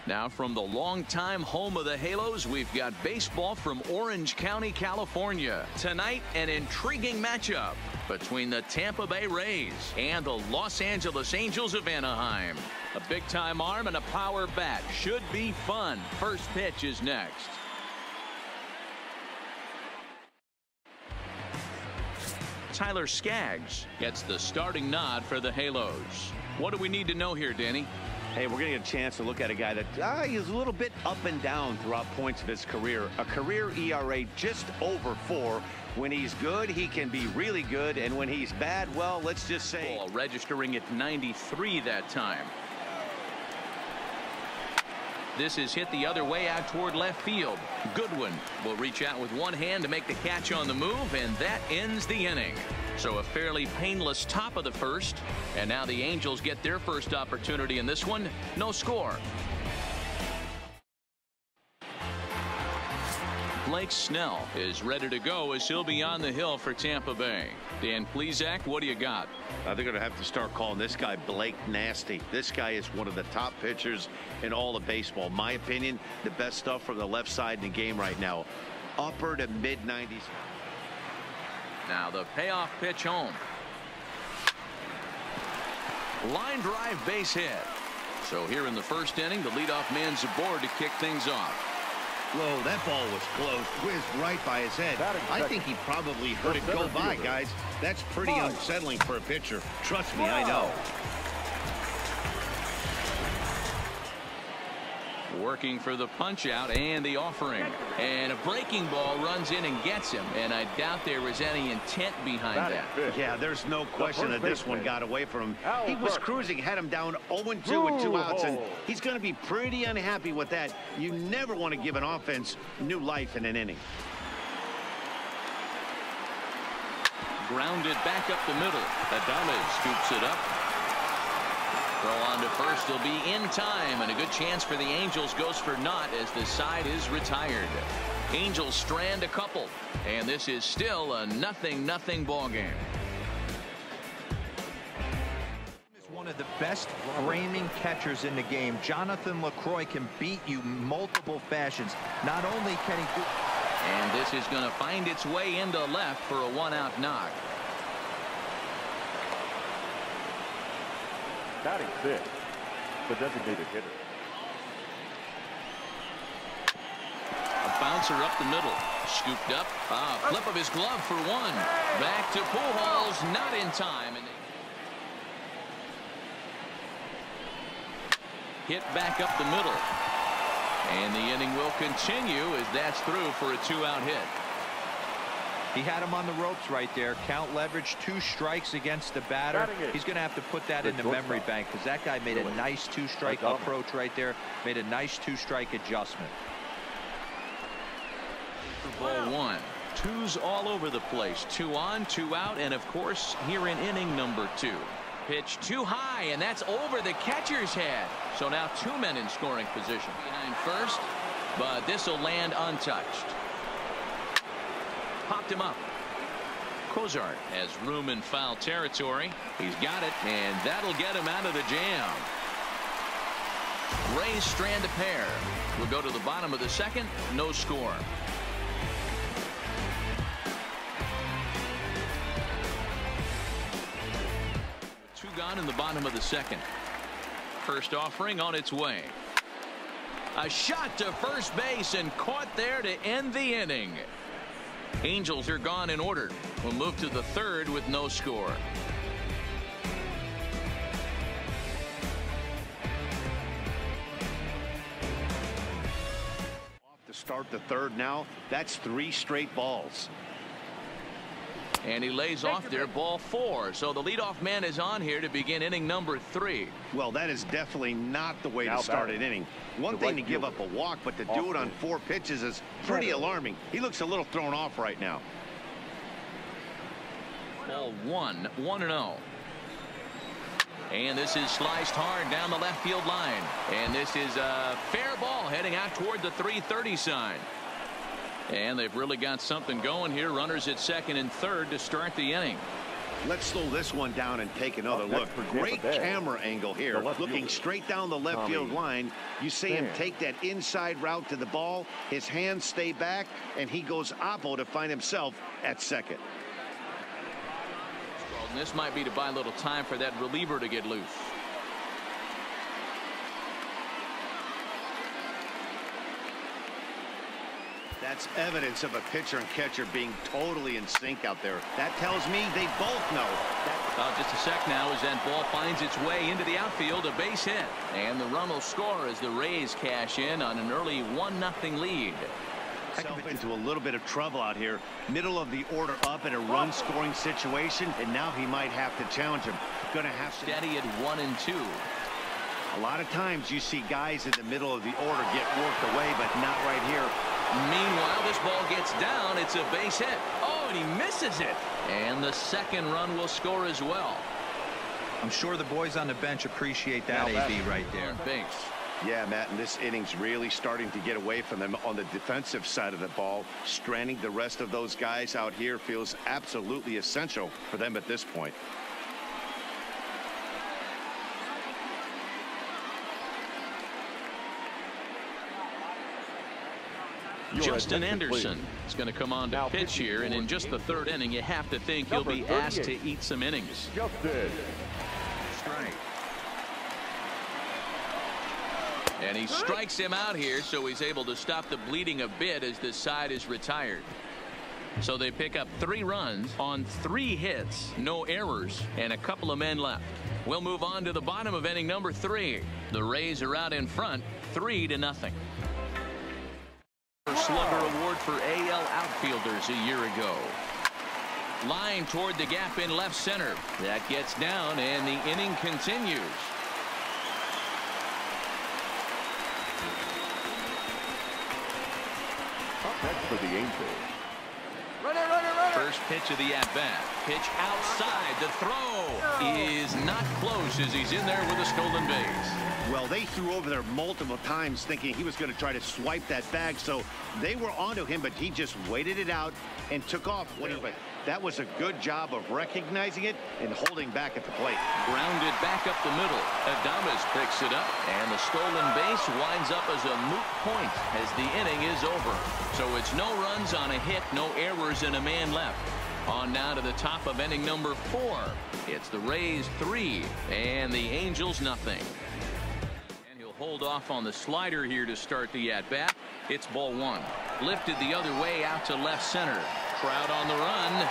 Now from the longtime home of the Halos, we've got baseball from Orange County, California. Tonight, an intriguing matchup between the Tampa Bay Rays and the Los Angeles Angels of Anaheim. A big-time arm and a power bat. Should be fun. First pitch is next. Tyler Skaggs gets the starting nod for the Halos. What do we need to know here, Danny? Hey, we're going to get a chance to look at a guy that he's a little bit up and down throughout points of his career. A career ERA just over 4. When he's good, he can be really good. And when he's bad, well, let's just say. Ball registering at 93 that time. This is hit the other way out toward left field. Goodwin will reach out with one hand to make the catch on the move, and that ends the inning. So a fairly painless top of the first, and now the Angels get their first opportunity in this one. No score. Blake Snell is ready to go as he'll be on the hill for Tampa Bay. Dan Plesac, what do you got? They're going to have to start calling this guy Blake Nasty. This guy is one of the top pitchers in all of baseball. My opinion, the best stuff from the left side in the game right now. Upper to mid-90s. Now the payoff pitch home. Line drive base hit. So here in the first inning, the leadoff man's aboard to kick things off. Whoa, that ball was close. Whizzed right by his head. I think he probably heard it go by, guys. That's pretty unsettling for a pitcher. Trust me, I know. Working for the punch out and the offering, and a breaking ball runs in and gets him, and I doubt there was any intent behind that. Yeah, there's no question that this one got away from him. He was cruising, had him down 0-2 with 2 outs, and he's going to be pretty unhappy with that. You never want to give an offense new life in an inning. Grounded back up the middle. Adames scoops it up. Throw on to first will be in time, and a good chance for the Angels goes for naught as the side is retired. Angels strand a couple, and this is still a 0-0 ball game. Is one of the best framing catchers in the game. Jonathan LaCroix can beat you multiple fashions. Not only can he do. And this is going to find its way into left for a 1-out knock. Batting 6, the designated hitter. A bouncer up the middle, scooped up. Flip of his glove for 1. Back to Pujols, not in time. And hit back up the middle. And the inning will continue as that's through for a 2-out hit. He had him on the ropes right there. Count leverage, 2 strikes against the batter. He's going to have to put that in the memory bank because that guy made a nice 2-strike approach right there. Made a nice 2-strike adjustment. Ball 1. 2s all over the place. 2 on, 2 out, and of course here in inning number 2. Pitch too high, and that's over the catcher's head. So now 2 men in scoring position behind first, but this will land untouched. Popped him up. Cozart has room in foul territory. He's got it, and that'll get him out of the jam. Rays strand a pair. We'll go to the bottom of the second. No score. Two gone in the bottom of the second. First offering on its way. A shot to first base and caught there to end the inning. Angels are gone in order. We'll move to the third with no score. Off to start the third now. That's 3 straight balls. And he lays off there, ball 4. So the leadoff man is on here to begin inning number 3. Well, that is definitely not the way to start an inning. One thing to give up a walk, but to do it on 4 pitches is pretty alarming. He looks a little thrown off right now. Ball 1, 1-0. And this is sliced hard down the left field line. And this is a fair ball heading out toward the 330 sign. And they've really got something going here. Runners at second and third to start the inning. Let's slow this one down and take another look. Great camera angle here. Looking straight down the left field line. You see him take that inside route to the ball. His hands stay back, and he goes oppo to find himself at second. And this might be to buy a little time for that reliever to get loose. That's evidence of a pitcher and catcher being totally in sync out there. That tells me they both know. Just a sec now as that ball finds its way into the outfield, a base hit. And the run will score as the Rays cash in on an early 1-0 lead. Into a little bit of trouble out here. Middle of the order up in a run-scoring situation, and now he might have to challenge him. Gonna have to steady at 1 and 2. A lot of times you see guys in the middle of the order get worked away, but not right here. Meanwhile, this ball gets down. It's a base hit. Oh, and he misses it. And the second run will score as well. I'm sure the boys on the bench appreciate that, AB, right there. Base. Yeah, Matt, and this inning's really starting to get away from them on the defensive side of the ball. Stranding the rest of those guys out here feels absolutely essential for them at this point. Justin Anderson is going to come on to pitch here, and in just the third inning, you have to think he'll be asked to eat some innings. Strike. And he strikes him out here, so he's able to stop the bleeding a bit as this side is retired. So they pick up 3 runs on 3 hits, no errors, and a couple of men left. We'll move on to the bottom of inning number 3. The Rays are out in front, 3-0. Slugger award for AL outfielders a year ago. Line toward the gap in left center. That gets down, and the inning continues. Next for the Angels. First pitch of the at-bat. Pitch outside. The throw is not close as he's in there with a stolen base. Well, they threw over there multiple times thinking he was going to try to swipe that bag, so they were onto him, but he just waited it out and took off. That was a good job of recognizing it and holding back at the plate. Grounded back up the middle. Adames picks it up, and the stolen base winds up as a moot point as the inning is over. So it's no runs on a hit, no errors, and a man left. On now to the top of inning number 4. It's the Rays 3 and the Angels nothing. And he'll hold off on the slider here to start the at-bat. It's ball 1. Lifted the other way out to left center. Trout on the run,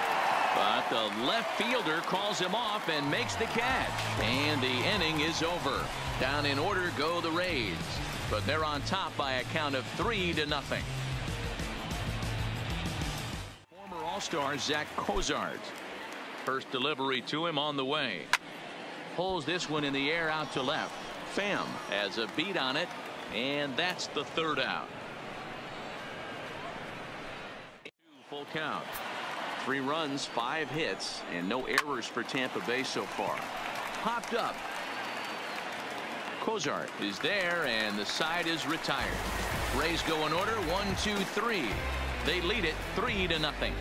but the left fielder calls him off and makes the catch. And the inning is over. Down in order go the Rays, but they're on top by a count of 3-0. Former All-Star Zach Cozart. First delivery to him on the way. Pulls this one in the air out to left. Pham has a beat on it, and that's the 3rd out. Full count. 3 runs, 5 hits, and no errors for Tampa Bay so far. Popped up. Cozart is there, and the side is retired. Rays go in order, 1, 2, 3. They lead it 3-0.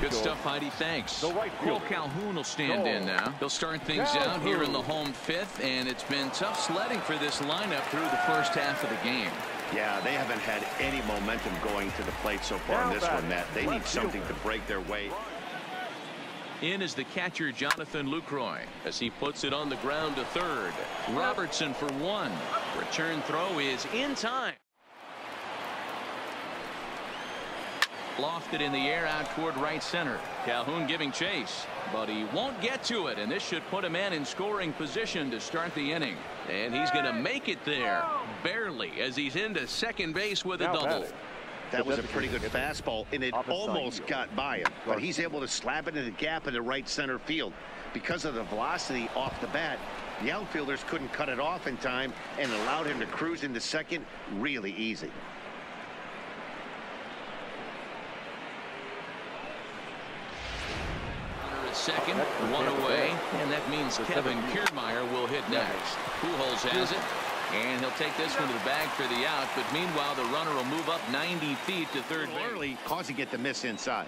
Good stuff, Heidi. Thanks. Cole Calhoun will stand in now. They'll start things out here in the home 5th, and it's been tough sledding for this lineup through the first half of the game. Yeah, they haven't had any momentum going to the plate so far in this one, Matt. They need something to break their way. In is the catcher, Jonathan Lucroy, as he puts it on the ground to 3rd. Robertson for 1. Return throw is in time. Lofted in the air out toward right center. Calhoun giving chase, but he won't get to it, and this should put a man in scoring position to start the inning. And he's going to make it there, barely, as he's into second base with a double. That was a pretty good fastball, and it almost got by him, but he's able to slap it in the gap in the right center field. Because of the velocity off the bat, the outfielders couldn't cut it off in time and allowed him to cruise into second really easy. Second, 1 away, and that means Kevin Kiermaier will hit next. Pujols has it. And he'll take this one to the bag for the out, but meanwhile the runner will move up 90 feet to third base. Early, causing it to miss inside.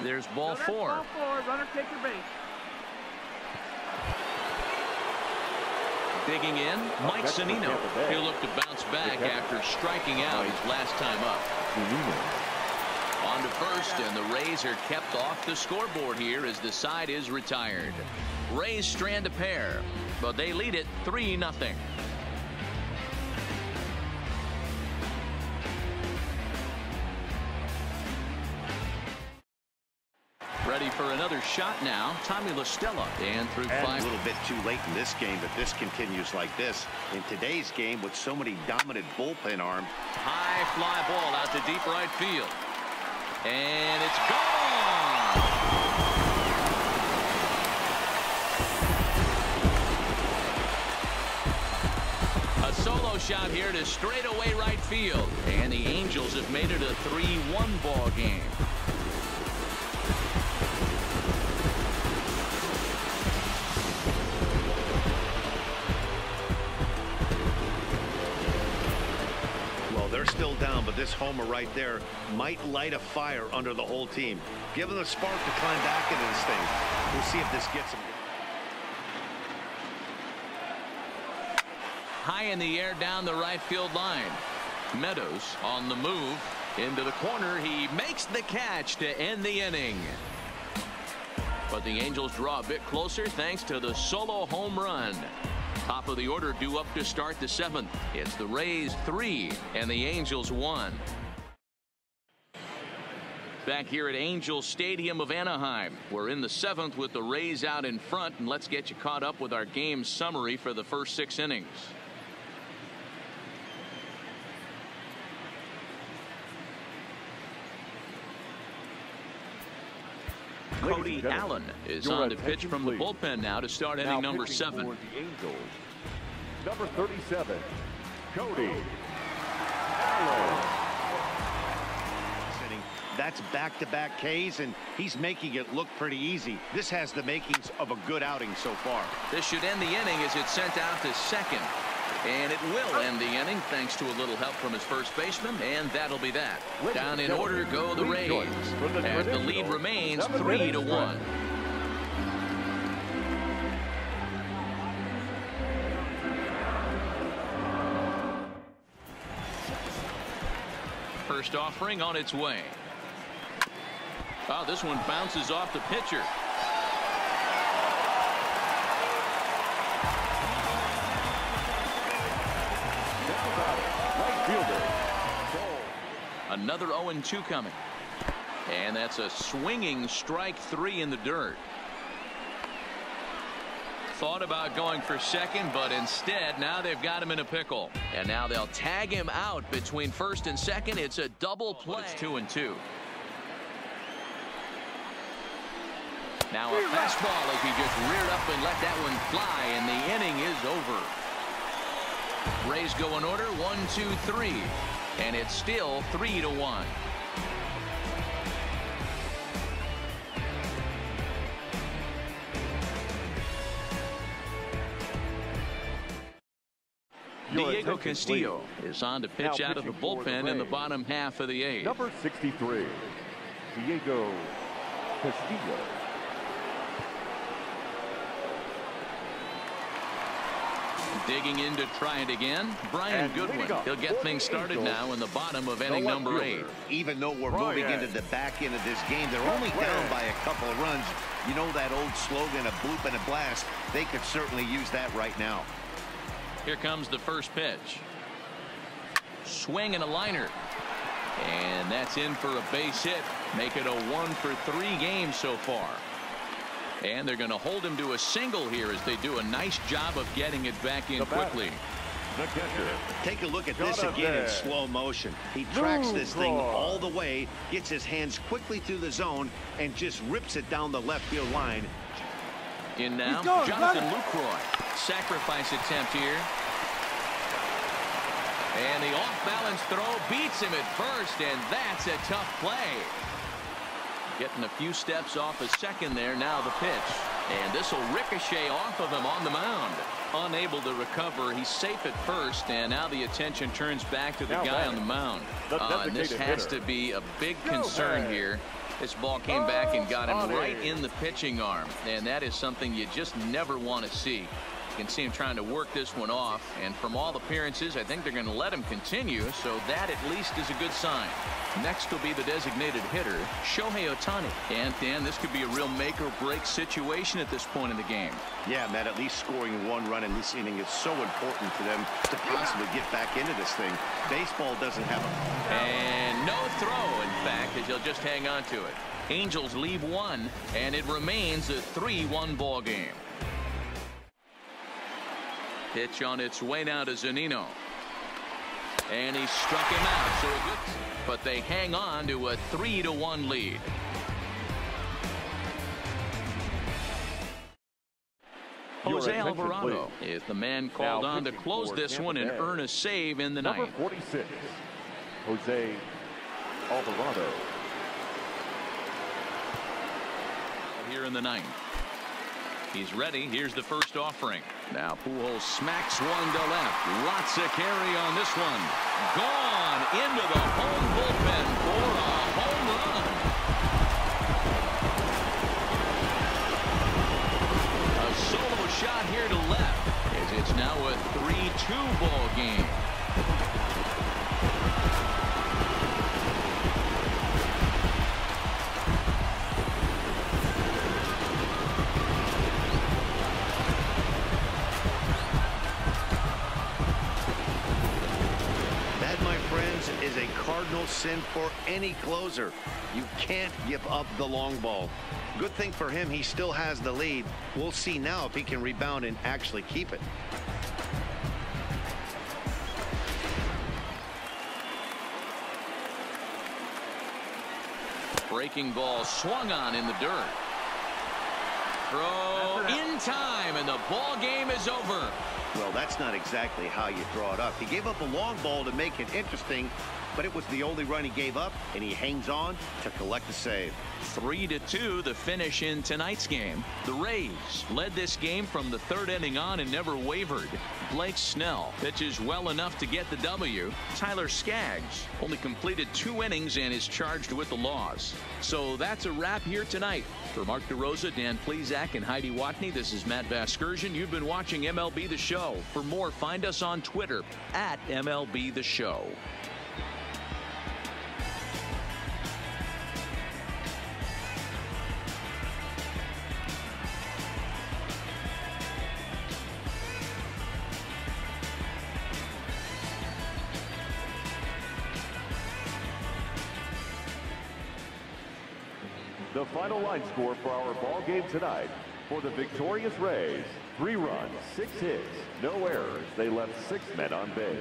There's ball four. Ball four. Runner take your base. Digging in, Mike Zunino. He'll look to bounce back after striking out his last time up. On to first, and the Rays are kept off the scoreboard here as the side is retired. Rays strand a pair, but they lead it 3-0. Ready for another shot now, Tommy La Stella, and through five. A little bit too late in this game, but this continues like this. In today's game, with so many dominant bullpen arms. High fly ball out to deep right field. And it's gone! A solo shot here to straightaway right field. And the Angels have made it a 3-1 ball game. They're still down, but this homer right there might light a fire under the whole team. Give them a spark to climb back into this thing. We'll see if this gets them. High in the air down the right field line. Meadows on the move. Into the corner. He makes the catch to end the inning. But the Angels draw a bit closer thanks to the solo home run. Top of the order due up to start the 7th. It's the Rays 3 and the Angels 1. Back here at Angel Stadium of Anaheim. We're in the 7th with the Rays out in front, and let's get you caught up with our game summary for the first 6 innings. Cody Allen is on to pitch from the bullpen now to start inning number 7. For the Angels, number 37, Cody Allen. That's back-to-back Ks, and he's making it look pretty easy. This has the makings of a good outing so far. This should end the inning as it's sent out to second. And it will end the inning thanks to a little help from his first baseman, and that'll be that. Down in order go the Rays, as the lead remains 3-1. First offering on its way. Oh, this one bounces off the pitcher. Another 0-2 coming. And that's a swinging strike 3 in the dirt. Thought about going for second, but instead now they've got him in a pickle. And now they'll tag him out between first and second. It's a double play. It's 2-2. Now a fastball as he just reared up and let that one fly, and the inning is over. Rays go in order 1, 2, 3. And it's still 3-1. Diego Castillo is on to pitch out of the bullpen in the bottom half of the 8th. Number 63, Diego Castillo. Digging in to try it again, Brian Goodwin. He'll get things started now in the bottom of inning number 8. Even though we're moving into the back end of this game, they're only down by a couple of runs. You know that old slogan, a bloop and a blast. They could certainly use that right now. Here comes the first pitch. Swing and a liner. And that's in for a base hit. Make it a 1-for-3 game so far. And they're going to hold him to a single here as they do a nice job of getting it back in quickly. Take a look at this again in slow motion. He tracks this thing all the way, gets his hands quickly through the zone, and just rips it down the left field line. In now, Jonathan Lucroy. Sacrifice attempt here. And the off-balance throw beats him at first, and that's a tough play. Getting a few steps off a second there. Now the pitch. And this will ricochet off of him on the mound. Unable to recover. He's safe at first. And now the attention turns back to the guy on the mound. And this has to be a big concern here. This ball came back and got him right in the pitching arm. And that is something you just never want to see. You can see him trying to work this one off. And from all appearances, I think they're going to let him continue. So that at least is a good sign. Next will be the designated hitter, Shohei Ohtani. And Dan, this could be a real make or break situation at this point in the game. Yeah, Matt, at least scoring one run in this inning is so important to them to possibly get back into this thing. Baseball doesn't have a... And no throw, in fact, as he'll just hang on to it. Angels leave one, and it remains a 3-1 ball game. Pitch on its way now to Zunino. And he struck him out. So good. But they hang on to a 3-1 lead. Jose Alvarado is the man called on to close this one and earn a save in the ninth. Number 46, Jose Alvarado. Here in the ninth. He's ready. Here's the first offering. Now Pujols smacks one to left. Lots of carry on this one. Gone into the home bullpen for a home run. A solo shot here to left as it's now a 3-2 ball game. Is a cardinal sin for any closer. You can't give up the long ball. Good thing for him, he still has the lead. We'll see now if he can rebound and actually keep it. Breaking ball swung on in the dirt. Throw in time, and the ball game is over. Well, that's not exactly how you draw it up. He gave up a long ball to make it interesting, but it was the only run he gave up, and he hangs on to collect the save. 3-2 the finish in tonight's game. The Rays led this game from the third inning on and never wavered. Blake Snell pitches well enough to get the W. Tyler Skaggs only completed 2 innings and is charged with the loss. So that's a wrap here tonight. For Mark DeRosa, Dan Plesac, and Heidi Watney, this is Matt Vasgersian. You've been watching MLB The Show. For more, find us on Twitter at MLB The Show. The final line score for our ball game tonight. For the victorious Rays, 3 runs, 6 hits, no errors. They left 6 men on base.